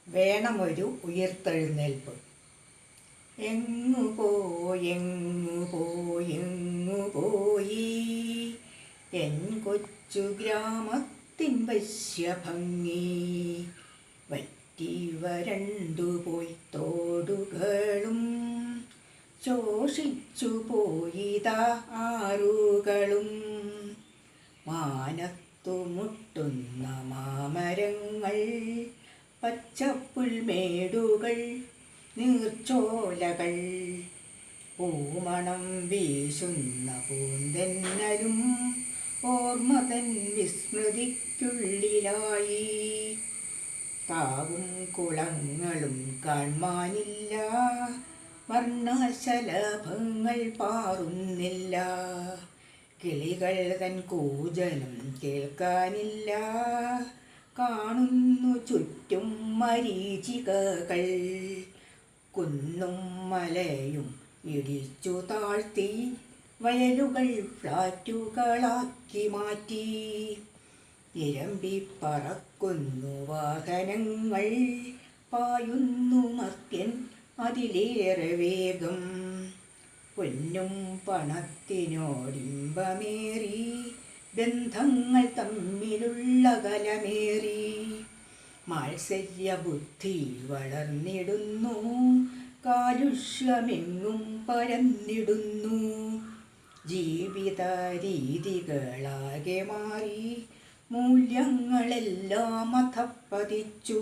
വേണമൊരു ഉയിർത്തെഴുന്നേൽപ്പ്. എങ്ങു പോയി എൻ കൊച്ചു ഗ്രാമത്തിൻ വശ്യഭംഗി. വറ്റി വരണ്ടുപോയി തോടുകളും ശോഷിച്ചു പോയിതാ ആറുകളും. മാനത്തു മുട്ടുന്ന മാമരങ്ങൾ, പച്ചപ്പുൽമേടുകൾ, നീർച്ചോലകൾ, പൂമണം വീശുന്ന പൂന്തെന്നലും ഓർമ്മതൻ വിസ്മൃതിക്കുള്ളിലായി. കാവും കുളങ്ങളും കാൺമാനില്ല, വർണ്ണശലഭങ്ങൾ പാറുന്നില്ല, കിളികൾ തൻ കൂജനം കേൾക്കാനില്ല. കാണുന്നു ചുറ്റും മരീചികകൾ, കുന്നും മലയും ഇടിച്ചു താഴ്ത്തി വയലുകൾ ഫ്ലാറ്റുകളാക്കി മാറ്റി. ഇരമ്പി പറക്കുന്നു വാഹനങ്ങൾ, പായുന്നു മർത്യൻ അതിലേറെ വേഗം. പൊന്നും പണത്തിനോടിമ്പമേറി, ബന്ധങ്ങൾ തമ്മിലുള്ള കലമേറി. മാത്സര്യബുദ്ധി വളർന്നിടുന്നു, കാലുഷ്യമെങ്ങും പരന്നിടുന്നു. ജീവിത രീതികളാകെ മാറി, മൂല്യങ്ങളെല്ലാം അധപ്പതിച്ചു.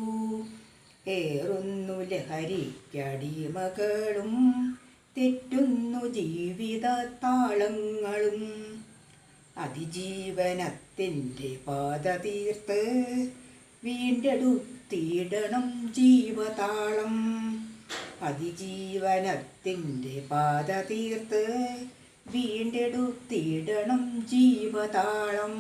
ഏറുന്നു ലഹരിക്കടിമകളും, തെറ്റുന്നു ജീവിത താളങ്ങളും. അതിജീവനത്തിൻ്റെ പാത തീർത്ത് വീണ്ടെടുത്തിടണം ജീവതാളം. അതിജീവനത്തിൻ്റെ പാത തീർത്ത് വീണ്ടെടുത്തിടണം ജീവതാളം.